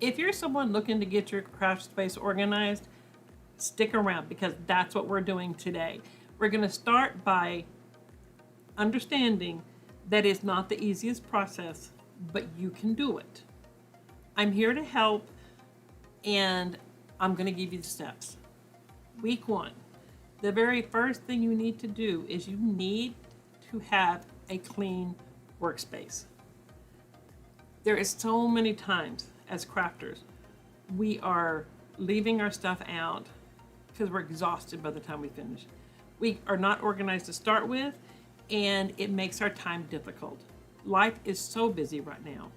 If you're someone looking to get your craft space organized, stick around because that's what we're doing today. We're going to start by understanding that it's not the easiest process, but you can do it. I'm here to help, and I'm going to give you the steps. Week 1, the very first thing you need to do is you need to have a clean workspace. There is so many times as crafters, we are leaving our stuff out because we're exhausted by the time we finish. We are not organized to start with, and it makes our time difficult. Life is so busy right now.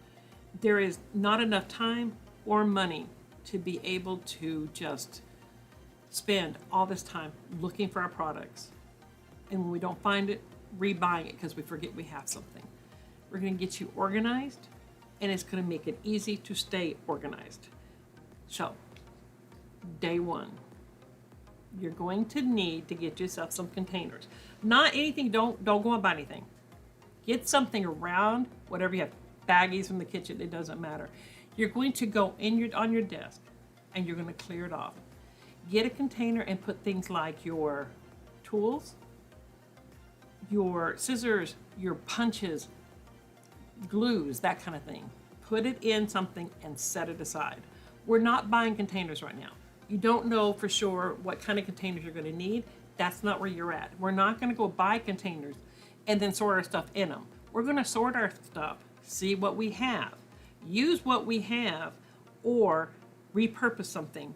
There is not enough time or money to be able to just spend all this time looking for our products. And when we don't find it, rebuying it because we forget we have something. We're going to get you organized, and it's going to make it easy to stay organized. So, day 1, you're going to need to get yourself some containers. Not anything, don't go and buy anything. Get something around, whatever you have, baggies from the kitchen, it doesn't matter. You're going to go on your desk and you're going to clear it off. Get a container and put things like your tools, your scissors, your punches, glues, that kind of thing. Put it in something and set it aside. We're not buying containers right now. You don't know for sure what kind of containers you're going to need. That's not where you're at. We're not going to go buy containers and then sort our stuff in them. We're going to sort our stuff, see what we have, use what we have, or repurpose something.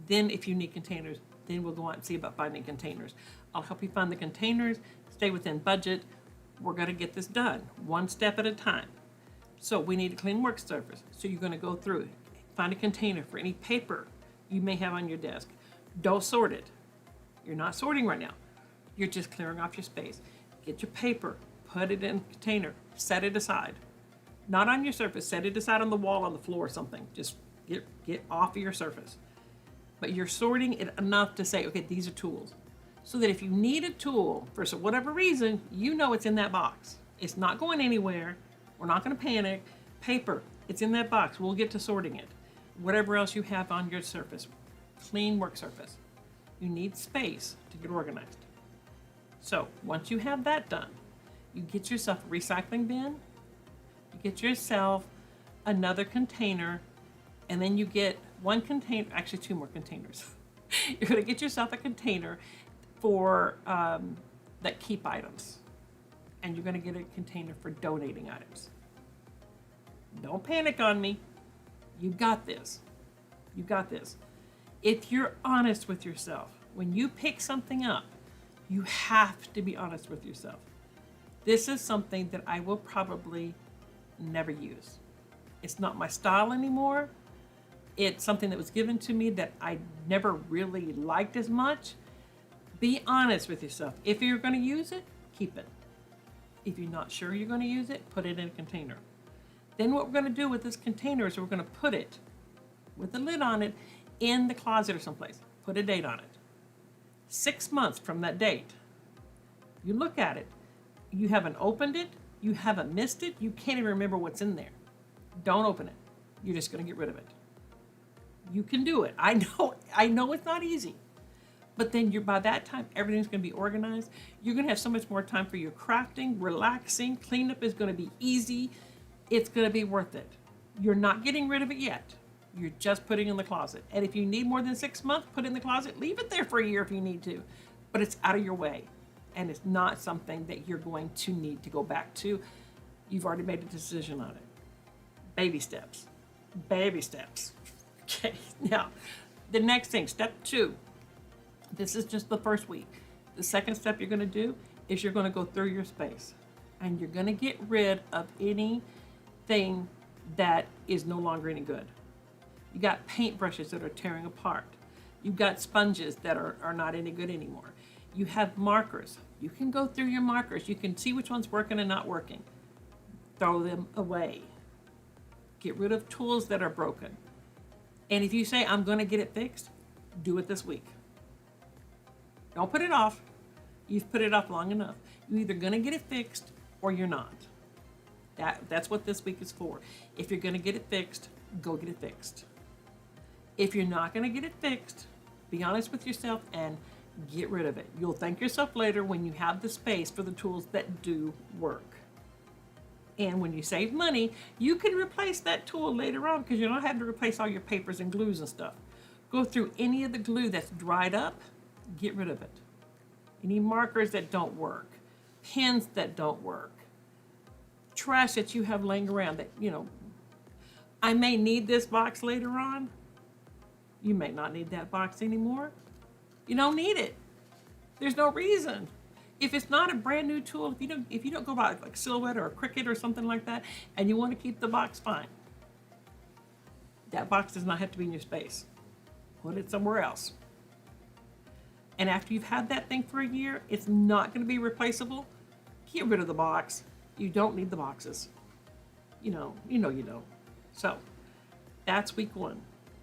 Then if you need containers, then we'll go out and see about finding containers. I'll help you find the containers, stay within budget. We're going to get this done one step at a time. So we need a clean work surface. So you're going to go through, find a container for any paper you may have on your desk. Don't sort it. You're not sorting right now. You're just clearing off your space. Get your paper, put it in a container, set it aside. Not on your surface, set it aside on the wall, on the floor or something. Just get off of your surface. But you're sorting it enough to say, okay, these are tools. So that if you need a tool for whatever reason, you know it's in that box. It's not going anywhere. We're not going to panic. Paper, it's in that box. We'll get to sorting it. Whatever else you have on your surface, clean work surface. You need space to get organized. So once you have that done, you get yourself a recycling bin, you get yourself another container, and then you get one container, actually 2 more containers. You're going to get yourself a container for that keep items, and you're going to get a container for donating items. Don't panic on me. You got this. You got this. If you're honest with yourself, when you pick something up, you have to be honest with yourself. This is something that I will probably never use. It's not my style anymore. It's something that was given to me that I never really liked as much. Be honest with yourself. If you're going to use it, keep it. If you're not sure you're going to use it, put it in a container. Then what we're going to do with this container is we're going to put it with the lid on it in the closet or someplace. Put a date on it. 6 months from that date, you look at it, you haven't opened it, you haven't missed it, you can't even remember what's in there. Don't open it. You're just going to get rid of it. You can do it. I know it's not easy. But then by that time, everything's going to be organized. You're going to have so much more time for your crafting, relaxing. Cleanup is going to be easy. It's going to be worth it. You're not getting rid of it yet. You're just putting it in the closet. And if you need more than 6 months, put it in the closet. Leave it there for a year if you need to. But it's out of your way. And it's not something that you're going to need to go back to. You've already made a decision on it. Baby steps. Baby steps. Okay, now, the next thing, step 2. This is just the first week. The second step you're going to do is you're going to go through your space. And you're going to get rid of anything that is no longer any good. You got paintbrushes that are tearing apart. You've got sponges that are not any good anymore. You have markers. You can go through your markers. You can see which one's working and not working. Throw them away. Get rid of tools that are broken. And if you say, I'm going to get it fixed, do it this week. Don't put it off. You've put it off long enough. You're either going to get it fixed or you're not. That's what this week is for. If you're going to get it fixed, go get it fixed. If you're not going to get it fixed, be honest with yourself and get rid of it. You'll thank yourself later when you have the space for the tools that do work. And when you save money, you can replace that tool later on because you're not having to replace all your papers and glues and stuff. Go through any of the glue that's dried up, get rid of it. Any markers that don't work, pens that don't work, trash that you have laying around that, I may need this box later on. You may not need that box anymore. You don't need it. There's no reason. If it's not a brand new tool, if you don't go buy like Silhouette or a Cricut or something like that, and you want to keep the box, fine. That box does not have to be in your space. Put it somewhere else. And after you've had that thing for a year, it's not going to be replaceable. Get rid of the box. You don't need the boxes. You know. So that's week 1.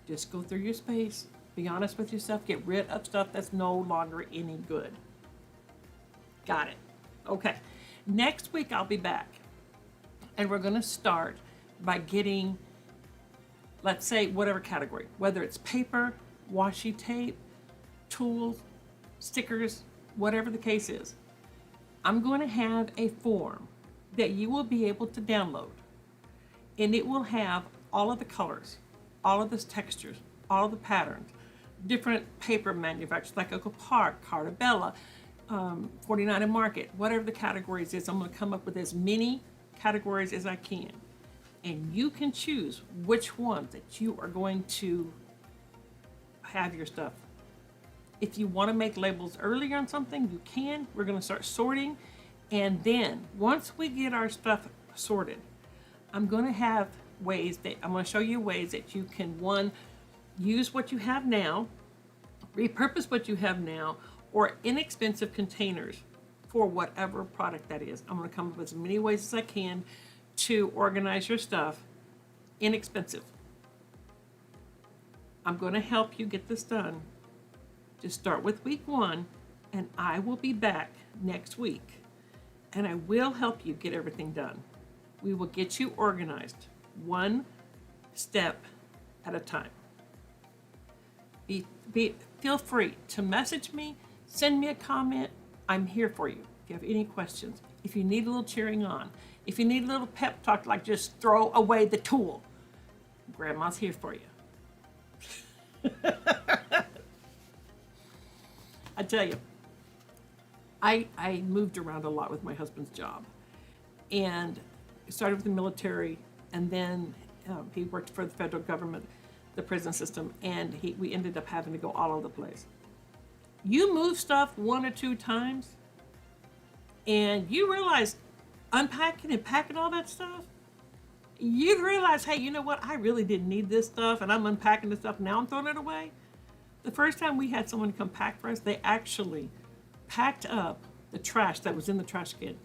Just go through your space. Be honest with yourself. Get rid of stuff that's no longer any good. Got it. Okay. Next week I'll be back. And we're going to start by getting, let's say, whatever category. Whether it's paper, washi tape, tools, stickers, whatever the case is. I'm going to have a form that you will be able to download. And it will have all of the colors, all of the textures, all of the patterns, different paper manufacturers like Echo Park, Cartabella, 49 and Market, whatever the categories is. I'm going to come up with as many categories as I can. And you can choose which ones that you are going to have your stuff. If you want to make labels earlier on something, you can. We're going to start sorting. And then once we get our stuff sorted, I'm going to have ways that I'm going to show you ways that you can, one, use what you have now, repurpose what you have now, or inexpensive containers for whatever product that is. I'm going to come up with as many ways as I can to organize your stuff inexpensive. I'm going to help you get this done. Just start with week 1, and I will be back next week, and I will help you get everything done. We will get you organized one step at a time. Feel free to message me, send me a comment. I'm here for you. If you have any questions, if you need a little cheering on, if you need a little pep talk, like just throw away the tool, Grandma's here for you. I tell you, I moved around a lot with my husband's job, and started with the military, and then he worked for the federal government, the prison system, and we ended up having to go all over the place. You move stuff 1 or 2 times, and you realize unpacking and packing all that stuff, you realize, hey, you know what? I really didn't need this stuff, and I'm unpacking the stuff. Now I'm throwing it away. The first time we had someone come pack for us, they actually packed up the trash that was in the trash can.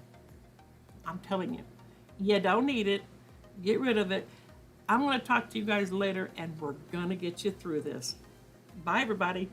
I'm telling you, you don't need it. Get rid of it. I'm going to talk to you guys later, and we're going to get you through this. Bye, everybody.